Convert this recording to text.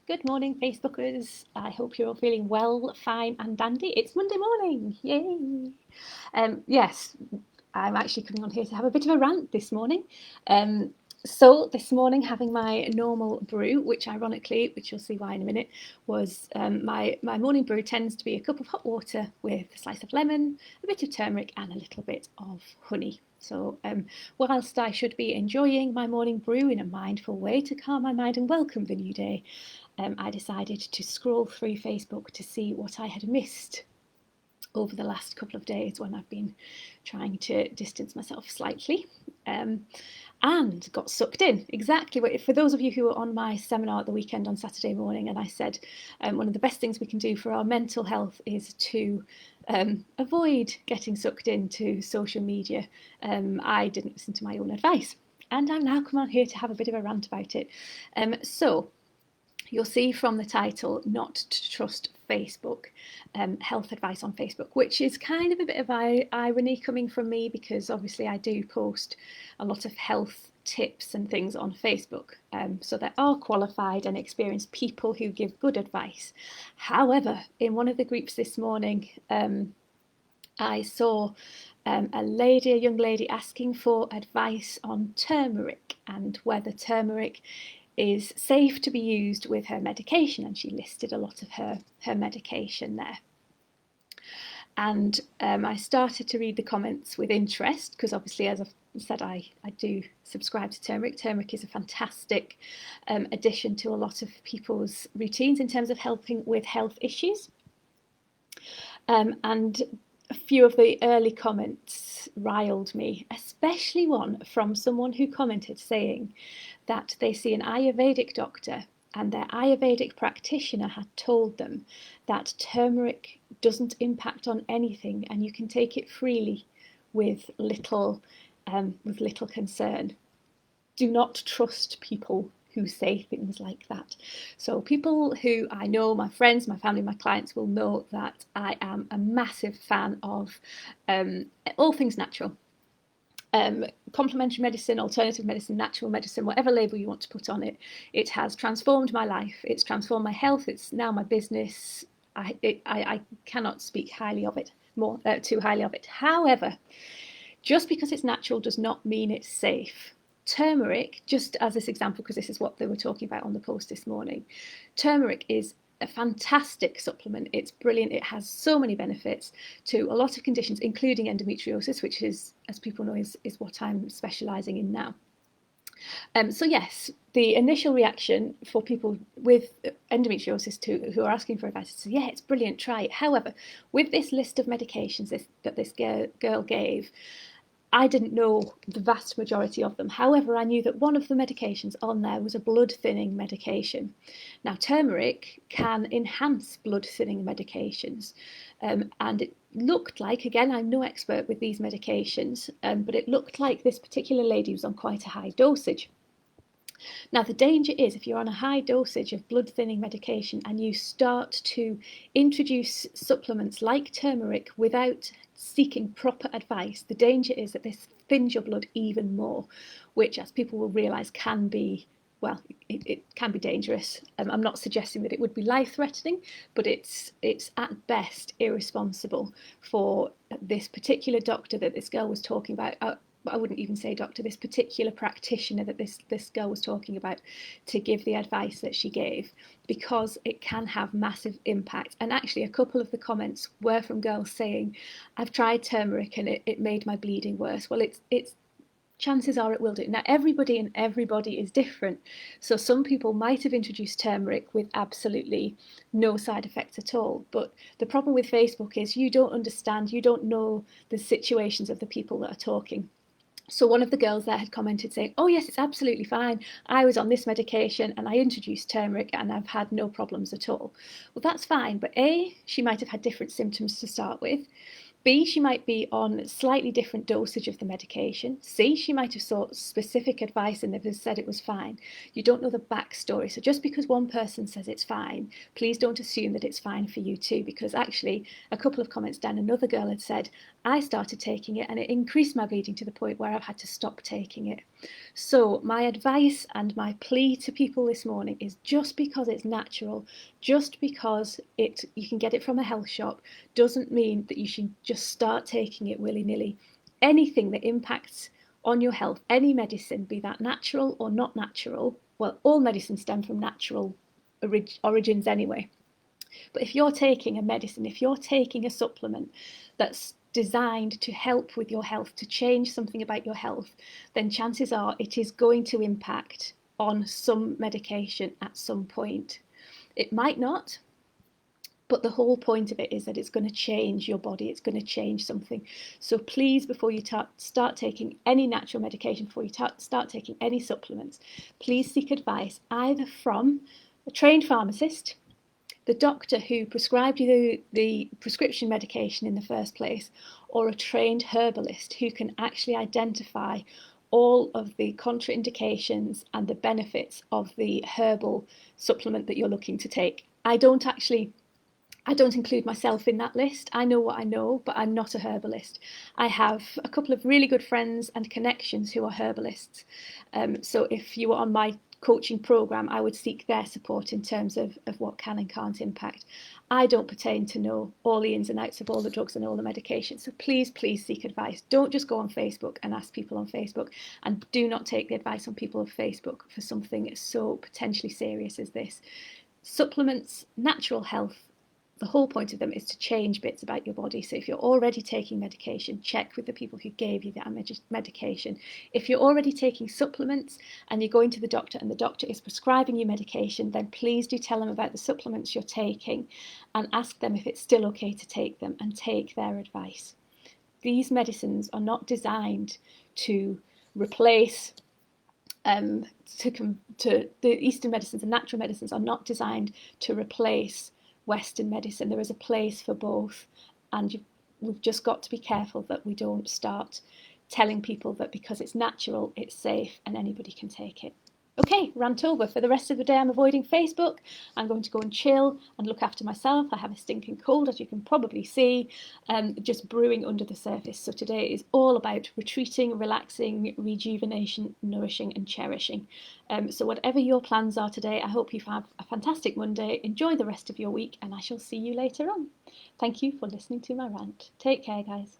Good morning, Facebookers. I hope you're all feeling well, fine, and dandy. It's Monday morning. Yay! Yes, I'm actually coming on here to have a bit of a rant this morning. So this morning, having my normal brew, which ironically, which you'll see why in a minute, was my morning brew tends to be a cup of hot water with a slice of lemon, a bit of turmeric, and a little bit of honey. So whilst I should be enjoying my morning brew in a mindful way to calm my mind and welcome the new day, I decided to scroll through Facebook to see what I had missed over the last couple of days when I've been trying to distance myself slightly. And got sucked in. Exactly what, for those of you who were on my seminar at the weekend on Saturday morning, and I said one of the best things we can do for our mental health is to avoid getting sucked into social media. I didn't listen to my own advice, and I'm now come on here to have a bit of a rant about it. So you'll see from the title, not to trust Facebook, health advice on Facebook, which is kind of a bit of irony coming from me because obviously I do post a lot of health tips and things on Facebook. So there are qualified and experienced people who give good advice. However, in one of the groups this morning, I saw a young lady asking for advice on turmeric and whether turmeric is safe to be used with her medication, and she listed a lot of her medication there. And I started to read the comments with interest because obviously, as I've said, I do subscribe to turmeric. Turmeric is a fantastic addition to a lot of people's routines in terms of helping with health issues. And a few of the early comments riled me, especially one from someone who commented saying that they see an Ayurvedic doctor and their Ayurvedic practitioner had told them that turmeric doesn't impact on anything and you can take it freely with little concern. Do not trust people who say things like that. So people who I know, my friends, my family, my clients will know that I am a massive fan of all things natural. Complementary medicine, alternative medicine, natural medicine, whatever label you want to put on it, it has transformed my life. It's transformed my health. It's now my business. I cannot speak highly of it, too highly of it. However, just because it's natural does not mean it's safe. Turmeric, just as this example, because this is what they were talking about on the post this morning, turmeric is a fantastic supplement. It's brilliant. It has so many benefits to a lot of conditions, including endometriosis, which is, as people know, is what I'm specialising in now. So yes, the initial reaction for people with endometriosis who are asking for advice is, yeah, it's brilliant, try it. However, with this list of medications that this girl gave, I didn't know the vast majority of them. However, I knew that one of the medications on there was a blood thinning medication. Now, turmeric can enhance blood thinning medications. And it looked like, again, I'm no expert with these medications, but it looked like this particular lady was on quite a high dosage. Now, the danger is if you're on a high dosage of blood thinning medication and you start to introduce supplements like turmeric without seeking proper advice, the danger is that this thins your blood even more, which, as people will realise, can be, well, it can be dangerous. I'm not suggesting that it would be life-threatening, but it's at best irresponsible for this particular doctor that this girl was talking about. I wouldn't even say doctor, this particular practitioner that this girl was talking about, to give the advice that she gave, because it can have massive impact. And actually, a couple of the comments were from girls saying, I've tried turmeric and it made my bleeding worse. Well, it's chances are it will do. Now, everybody is different. So some people might have introduced turmeric with absolutely no side effects at all. But the problem with Facebook is you don't understand, you don't know the situations of the people that are talking. So one of the girls there had commented saying, oh yes, it's absolutely fine. I was on this medication and I introduced turmeric and I've had no problems at all. Well, that's fine. But A, she might have had different symptoms to start with. B, she might be on slightly different dosage of the medication. C, she might have sought specific advice and they've said it was fine. You don't know the backstory. So just because one person says it's fine, please don't assume that it's fine for you too, because actually a couple of comments down, another girl had said, I started taking it and it increased my bleeding to the point where I've had to stop taking it. So my advice and my plea to people this morning is, just because it's natural, just because you can get it from a health shop, doesn't mean that you should just start taking it willy-nilly. Anything that impacts on your health, any medicine, be that natural or not natural, well, all medicines stem from natural origins anyway. But if you're taking a medicine, if you're taking a supplement that's designed to help with your health, to change something about your health, then chances are it is going to impact on some medication at some point. It might not, but the whole point of it is that it's going to change your body, it's going to change something. So please, before you start taking any natural medication, before you start taking any supplements, please seek advice either from a trained pharmacist, the doctor who prescribed you the prescription medication in the first place, or a trained herbalist who can actually identify all of the contraindications and the benefits of the herbal supplement that you're looking to take. I don't include myself in that list. I know what I know, but I'm not a herbalist. I have a couple of really good friends and connections who are herbalists. So if you were on my coaching program, I would seek their support in terms of what can and can't impact. I don't pertain to know all the ins and outs of all the drugs and all the medications. So please, please seek advice. Don't just go on Facebook and ask people on Facebook, and do not take the advice on people on Facebook for something so potentially serious as this. Supplements, natural health, the whole point of them is to change bits about your body. So if you're already taking medication, check with the people who gave you that medication. If you're already taking supplements and you're going to the doctor and the doctor is prescribing you medication, then please do tell them about the supplements you're taking and ask them if it's still okay to take them, and take their advice. These medicines are not designed to replace the Eastern medicines and natural medicines are not designed to replace Western medicine. There is a place for both, and we've just got to be careful that we don't start telling people that because it's natural, it's safe, and anybody can take it. Okay, rant over. For the rest of the day, I'm avoiding Facebook. I'm going to go and chill and look after myself. I have a stinking cold, as you can probably see, just brewing under the surface. So today is all about retreating, relaxing, rejuvenation, nourishing, and cherishing. So whatever your plans are today, I hope you have a fantastic Monday. Enjoy the rest of your week, and I shall see you later on. Thank you for listening to my rant. Take care, guys.